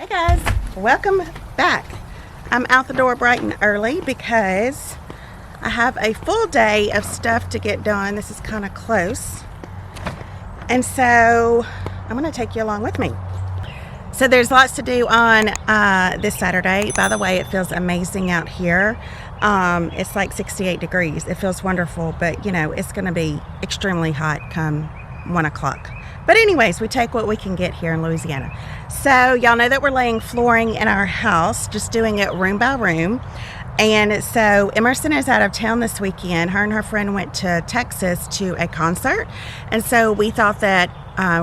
guys, welcome back. I'm out the door bright and early because I have a full day of stuff to get done. This is kind of close, and so I'm going to take you along with me. So there's lots to do on this Saturday. By the way, it feels amazing out here. It's like 68 degrees. It feels wonderful, but you know, it's going to be extremely hot come 1 o'clock. But anyways, we take what we can get here in Louisiana. So y'all know that we're laying flooring in our house, just doing it room by room. And so Emerson is out of town this weekend. Her and her friend went to Texas to a concert. And so we thought that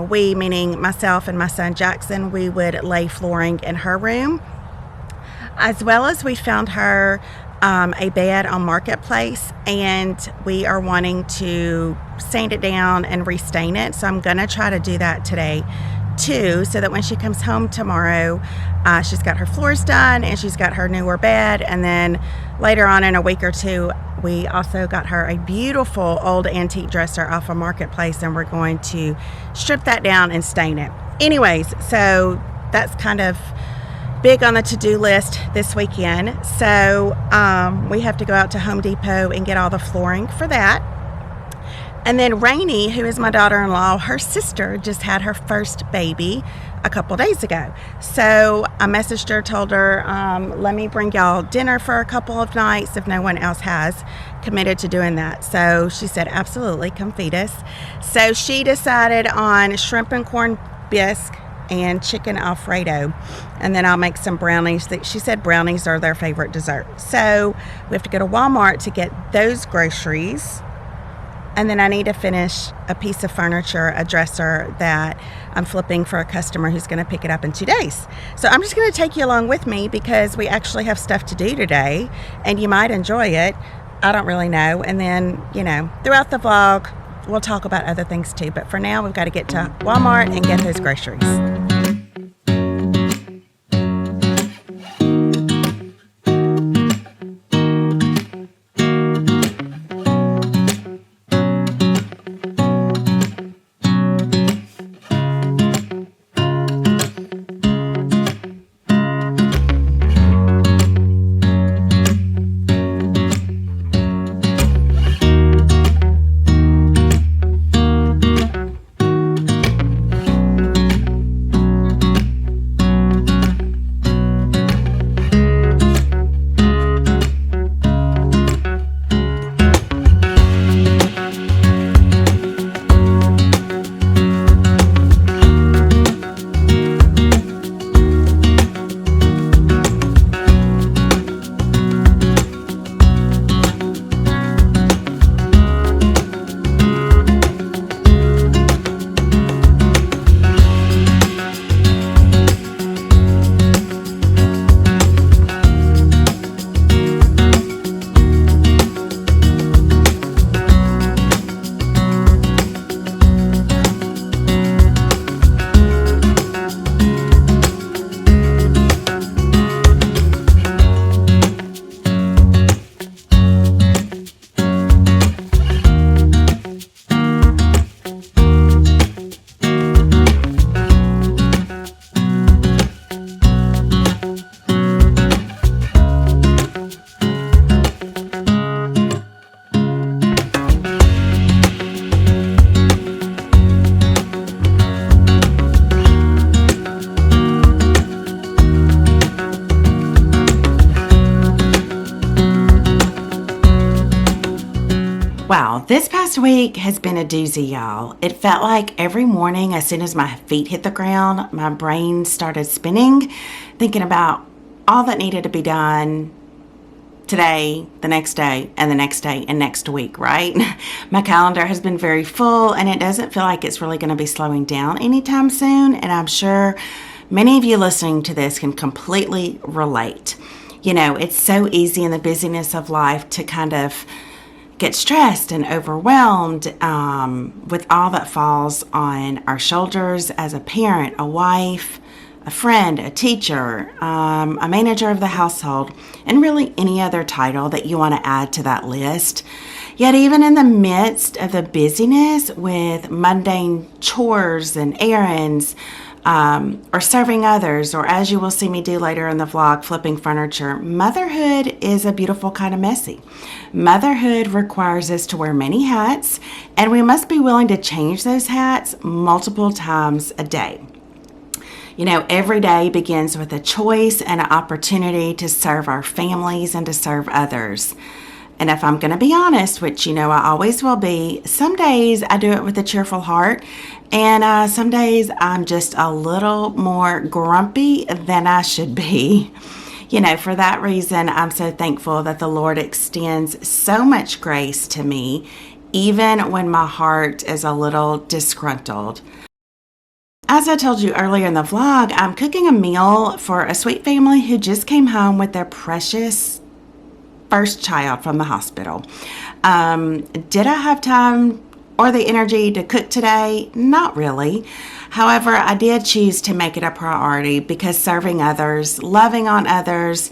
we, meaning myself and my son Jackson, we would lay flooring in her room. As well as we found her a bed on Marketplace, and we are wanting to sand it down and restain it. So I'm going to try to do that today too, so that when she comes home tomorrow, she's got her floors done and she's got her newer bed. And then later on in a week or two, we also got her a beautiful old antique dresser off of Marketplace, and we're going to strip that down and stain it. Anyways, so that's kind of big on the to-do list this weekend. So we have to go out to Home Depot and get all the flooring for that. And then Rainey, who is my daughter-in-law, her sister just had her first baby a couple days ago. So I messaged her, told her, let me bring y'all dinner for a couple of nights if no one else has committed to doing that. So she said, absolutely, come feed us. So she decided on shrimp and corn bisque and chicken Alfredo, and then I'll make some brownies. She said brownies are their favorite dessert. So we have to go to Walmart to get those groceries, and then I need to finish a piece of furniture, a dresser that I'm flipping for a customer who's going to pick it up in 2 days. So I'm just going to take you along with me because we actually have stuff to do today, and you might enjoy it. I don't really know. And then, you know, throughout the vlog, we'll talk about other things too. But for now, we've got to get to Walmart and get those groceries. Wow, this past week has been a doozy, y'all. It felt like every morning, as soon as my feet hit the ground, my brain started spinning, thinking about all that needed to be done today, the next day, and the next day, and next week, right? My calendar has been very full, and it doesn't feel like it's really going to be slowing down anytime soon, and I'm sure many of you listening to this can completely relate. You know, it's so easy in the busyness of life to kind of get stressed and overwhelmed with all that falls on our shoulders as a parent, a wife, a friend, a teacher, a manager of the household, and really any other title that you want to add to that list. Yet even in the midst of the busyness with mundane chores and errands, or serving others, or as you will see me do later in the vlog, flipping furniture. Motherhood is a beautiful kind of messy. Motherhood requires us to wear many hats, and we must be willing to change those hats multiple times a day. You know, every day begins with a choice and an opportunity to serve our families and to serve others. And if I'm going to be honest, which you know I always will be, some days I do it with a cheerful heart, and some days I'm just a little more grumpy than I should be. You know, for that reason, I'm so thankful that the Lord extends so much grace to me, even when my heart is a little disgruntled. As I told you earlier in the vlog, I'm cooking a meal for a sweet family who just came home with their precious first child from the hospital. Did I have time or the energy to cook today? Not really. However, I did choose to make it a priority because serving others, loving on others,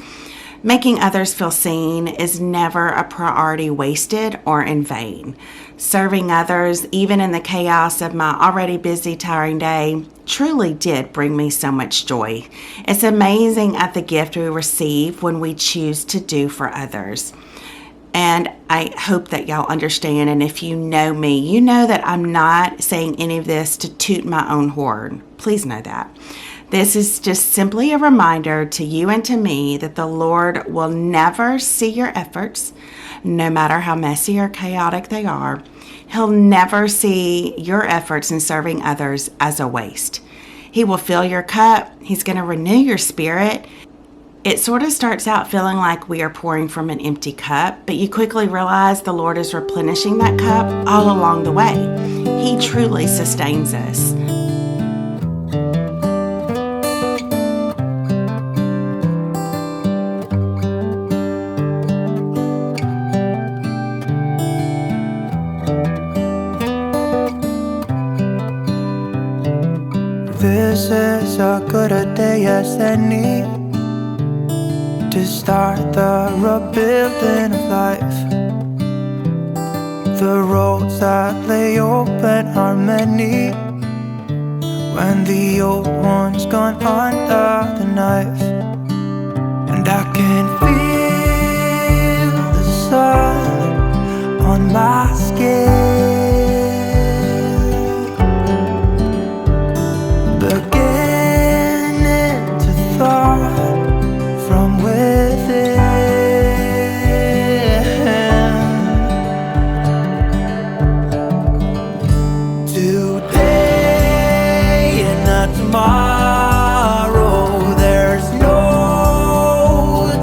making others feel seen is never a priority wasted or in vain. Serving others, even in the chaos of my already busy, tiring day, truly did bring me so much joy. It's amazing at the gift we receive when we choose to do for others. And I hope that y'all understand, and if you know me, you know that I'm not saying any of this to toot my own horn. Please know that. This is just simply a reminder to you and to me that the Lord will never see your efforts, no matter how messy or chaotic they are. He'll never see your efforts in serving others as a waste. He will fill your cup. He's going to renew your spirit. It sort of starts out feeling like we are pouring from an empty cup, but you quickly realize the Lord is replenishing that cup all along the way. He truly sustains us. This is as good a day as any to start the rebuilding of life. The roads that lay open are many when the old one's gone under the knife. And I can feel the sun on my skin, beginning to thaw from within. Today and not tomorrow, there's no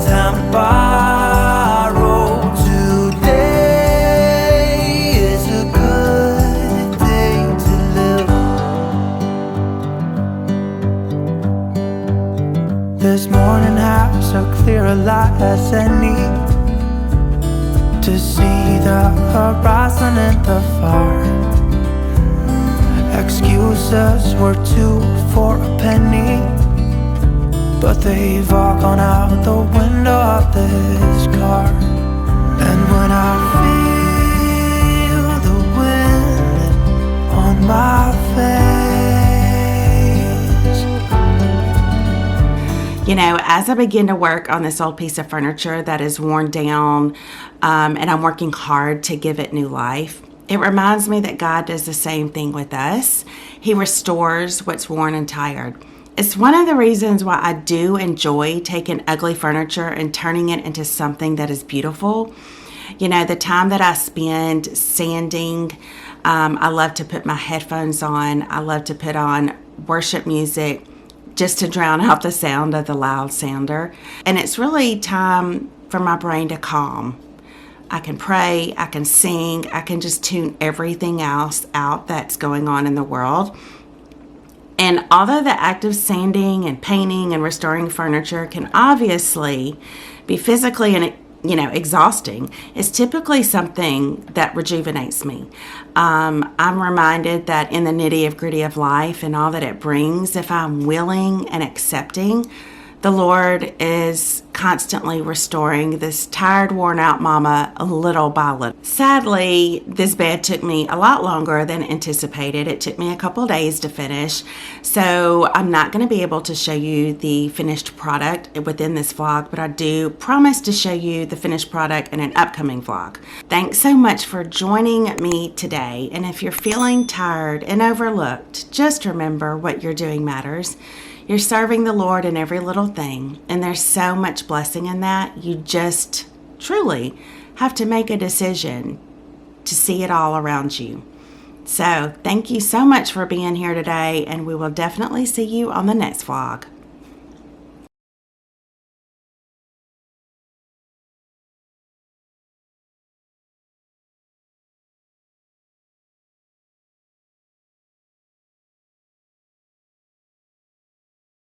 time to borrow. Today is a good day to live. This morning has a clear light as any to see the horizon in the far. Excuses were 2 for a penny, but they've all gone out the window of this car. And when I feel the wind on my face. You know, as I begin to work on this old piece of furniture that is worn down, and I'm working hard to give it new life, it reminds me that God does the same thing with us. He restores what's worn and tired. It's one of the reasons why I do enjoy taking ugly furniture and turning it into something that is beautiful. You know, the time that I spend sanding, I love to put my headphones on. I love to put on worship music just to drown out the sound of the loud sander. And it's really time for my brain to calm. I can pray, I can sing, I can just tune everything else out that's going on in the world. And although the act of sanding and painting and restoring furniture can obviously be physically and exhausting, it's typically something that rejuvenates me. I'm reminded that in the nitty-gritty of life and all that it brings, if I'm willing and accepting, The Lord is constantly restoring this tired, worn out mama little by little. Sadly, this bed took me a lot longer than anticipated. It took me a couple days to finish, so I'm not going to be able to show you the finished product within this vlog, but I do promise to show you the finished product in an upcoming vlog. Thanks so much for joining me today, and if you're feeling tired and overlooked, just remember what you're doing matters. You're serving the Lord in every little thing, and there's so much blessing in that. You just truly have to make a decision to see it all around you. So thank you so much for being here today, and we will definitely see you on the next vlog.